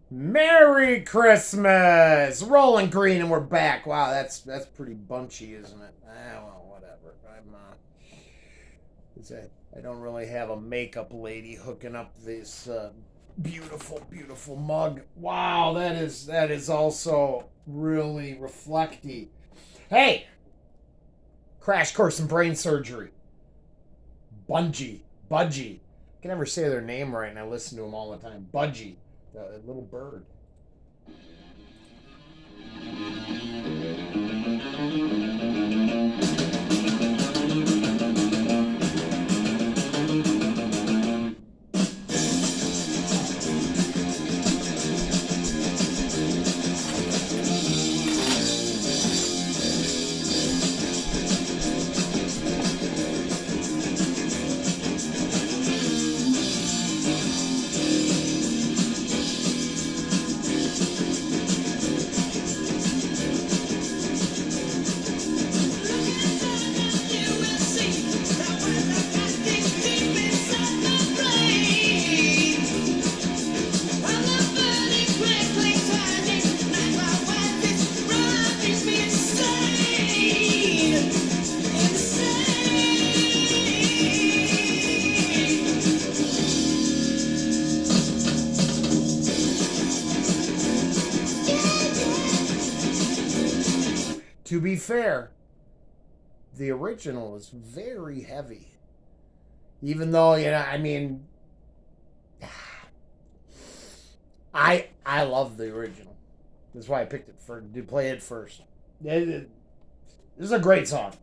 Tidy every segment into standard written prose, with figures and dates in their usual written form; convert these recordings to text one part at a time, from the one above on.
Merry Christmas! Rolling Green, and we're back. Wow, that's pretty bunchy, isn't it? Ah, well, whatever. I don't really have a makeup lady hooking up this beautiful, beautiful mug. Wow, that is also really reflecty. Hey, crash course in brain surgery. Budgie. I can never say their name right, and I listen to them all the time. Budgie, the little bird. To be fair, the original is very heavy. Even though, I mean, I love the original. That's why I picked it to play it first. This is a great song.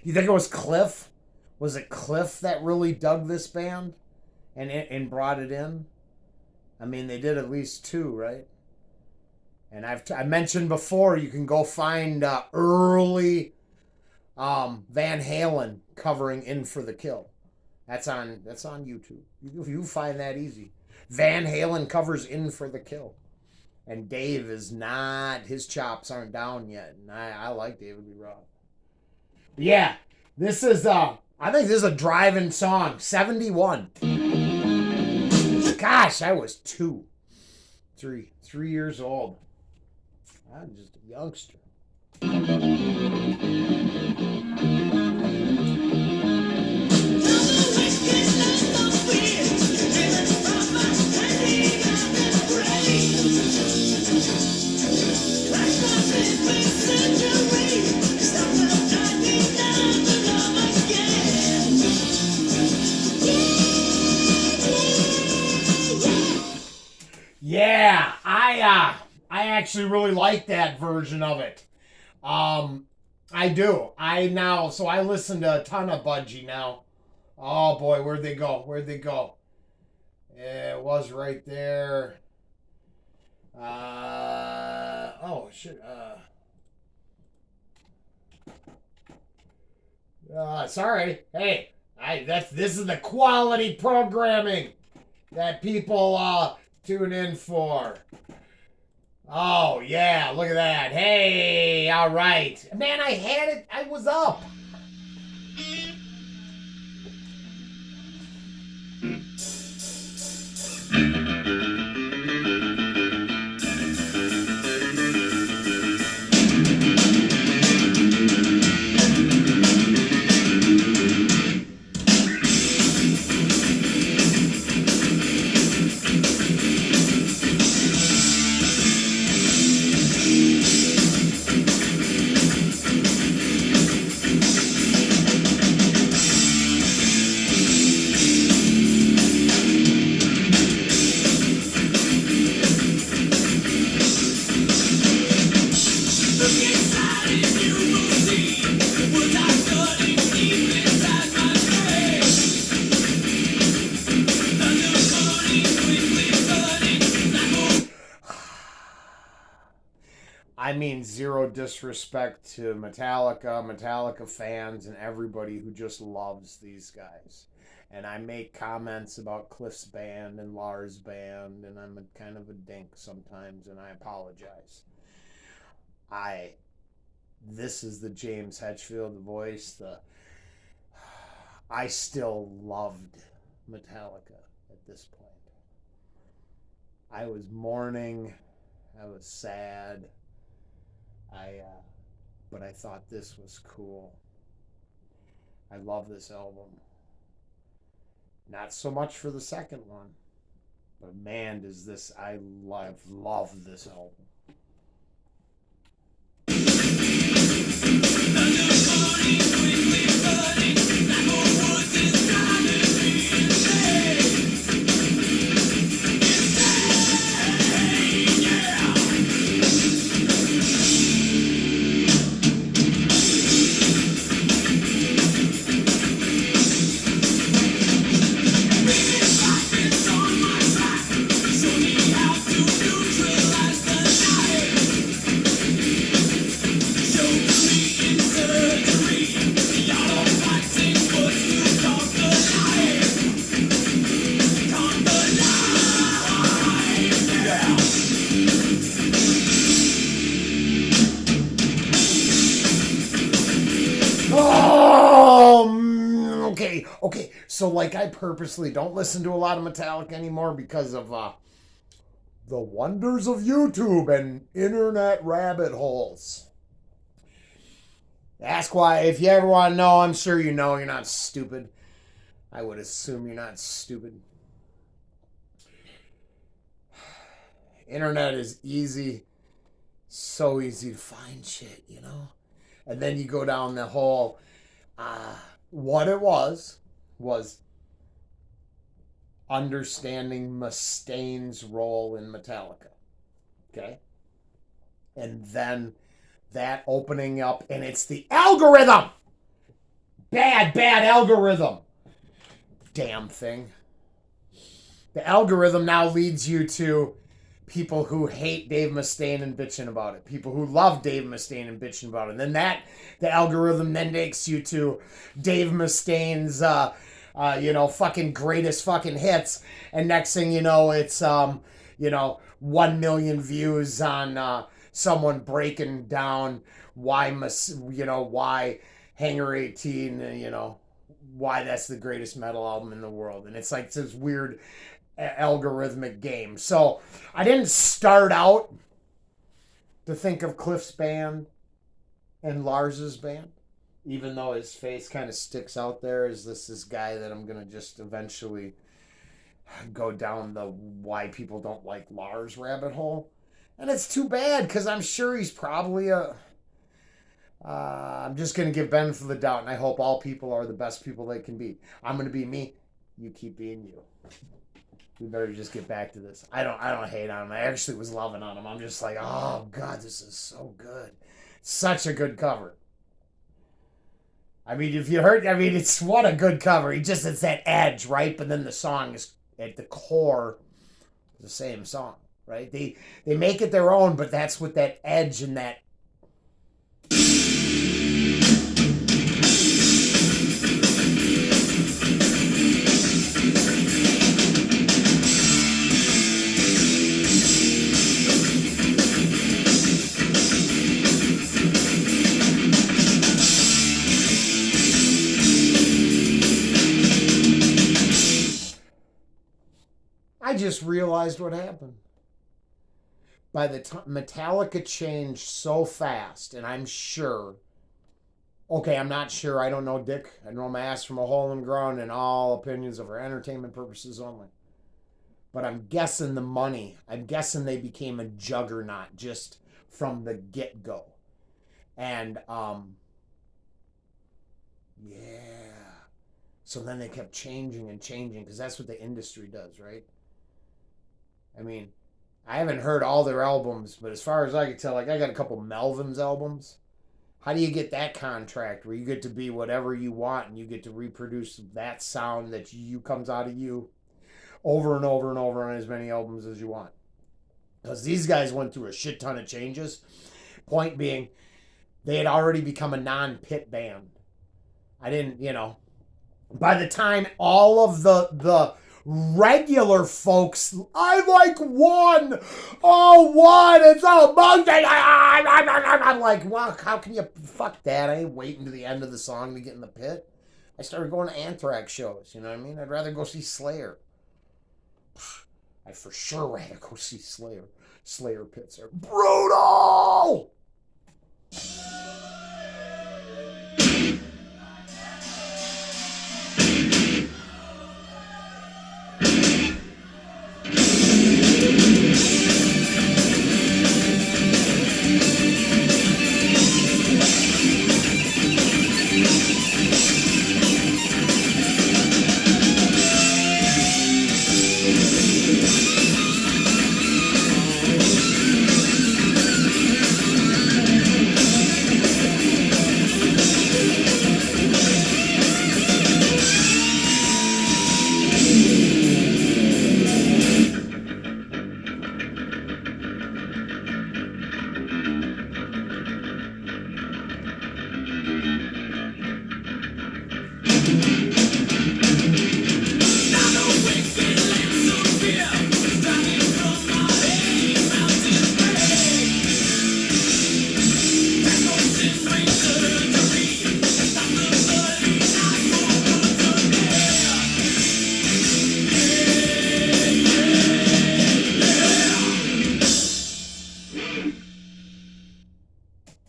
You think it was Cliff? Was it Cliff that really dug this band and brought it in? I mean, they did at least two, right? And I mentioned before you can go find early Van Halen covering "In for the Kill." That's on YouTube. You find that easy. Van Halen covers "In for the Kill," and Dave is not. His chops aren't down yet, and I like David Lee Roth. Yeah, this is I think this is a driving song. 71. Gosh, I was 3 years old. I'm just a youngster. Yeah, I actually really like that version of it. I do. I listen to a ton of Budgie now. Oh boy, where'd they go? Where'd they go? Yeah, it was right there. Oh shit. Sorry. Hey, this is the quality programming that people tune in for. Oh yeah, look at that. Hey, all right. Man, I had it. I was up. I mean, zero disrespect to Metallica fans, and everybody who just loves these guys. And I make comments about Cliff's band and Lars' band, and I'm a kind of a dink sometimes, and I apologize. I This is the James Hetfield voice. I still loved Metallica at this point. I was mourning. I was sad. But I thought this was cool. I love this album. Not so much for the second one, but man, does this I love this album. Okay. So like, I purposely don't listen to a lot of Metallica anymore because of the wonders of YouTube and internet rabbit holes. Ask why. If you ever want to know, I'm sure you know. You're not stupid. I would assume you're not stupid. Internet is easy. So easy to find shit, you know? And then you go down the whole... what it was understanding Mustaine's role in Metallica. Okay? And then that opening up, and it's the algorithm! Bad algorithm! Damn thing. The algorithm now leads you to people who hate Dave Mustaine and bitching about it. People who love Dave Mustaine and bitching about it. And then the algorithm then takes you to Dave Mustaine's, fucking greatest fucking hits. And next thing you know, it's, 1 million views on someone breaking down why Hangar 18, why that's the greatest metal album in the world. And it's like this weird algorithmic game. So I didn't start out to think of Cliff's band and Lars's band, even though his face kind of sticks out there as this guy that I'm going to just eventually go down the why people don't like Lars rabbit hole. And it's too bad, because I'm sure he's probably I'm just going to give benefit of the doubt, and I hope all people are the best people they can be. I'm going to be me. You keep being you. We better just get back to this. I don't hate on him. I actually was loving on him. I'm just like, oh God, this is so good. Such a good cover. I mean, if you heard, it's what a good cover. It's that edge, right? But then the song is at the core the same song, right? They make it their own, but that's with that edge and that. I just realized what happened. By the time Metallica changed so fast, and I'm sure, okay, I'm not sure, I don't know Dick, I know my ass from a hole in the ground, and all opinions are for entertainment purposes only. But I'm guessing I'm guessing they became a juggernaut just from the get-go. And, yeah. So then they kept changing and changing, because that's what the industry does, right? I mean, I haven't heard all their albums, but as far as I can tell, like, I got a couple Melvins albums. How do you get that contract where you get to be whatever you want and you get to reproduce that sound that you comes out of you over and over and over on as many albums as you want? Because these guys went through a shit ton of changes. Point being, they had already become a non-pit band. I didn't, by the time all of the regular folks, I like one. Oh, one. It's all mountain. I'm like, well, how can you fuck that? I ain't waiting to the end of the song to get in the pit. I started going to Anthrax shows. You know what I mean? I'd rather go see Slayer. I'd for sure rather go see Slayer. Slayer pits are brutal.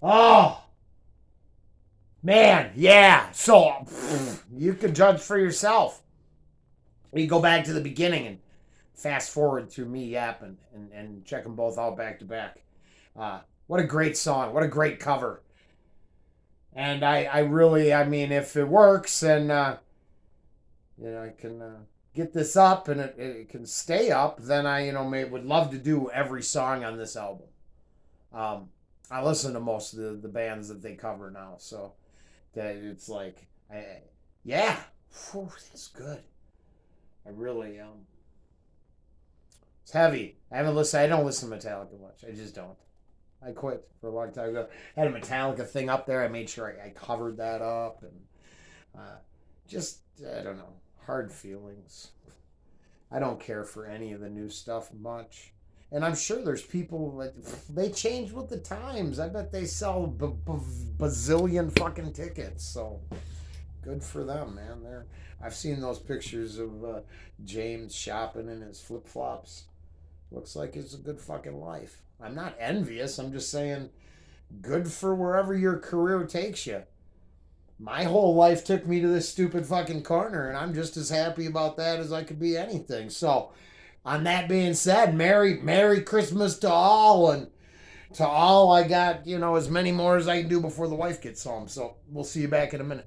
Oh, man, yeah. So, you can judge for yourself. You go back to the beginning and fast forward through me yapping and check them both out back to back. What a great song. What a great cover. And I really, if it works and, I can get this up and it can stay up, then I, would love to do every song on this album. I listen to most of the bands that they cover now, so that it's like, yeah, whew, that's good. I really it's heavy. I don't listen to Metallica much. I just don't. I quit for a long time ago. I had a Metallica thing up there. I made sure I covered that up, and just I don't know, hard feelings. I don't care for any of the new stuff much. And I'm sure there's people that they change with the times. I bet they sell bazillion fucking tickets. So good for them, man. I've seen those pictures of James shopping in his flip flops. Looks like it's a good fucking life. I'm not envious. I'm just saying, good for wherever your career takes you. My whole life took me to this stupid fucking corner, and I'm just as happy about that as I could be anything. So, on that being said, Merry Christmas to all, and to all I got, as many more as I can do before the wife gets home. So, we'll see you back in a minute.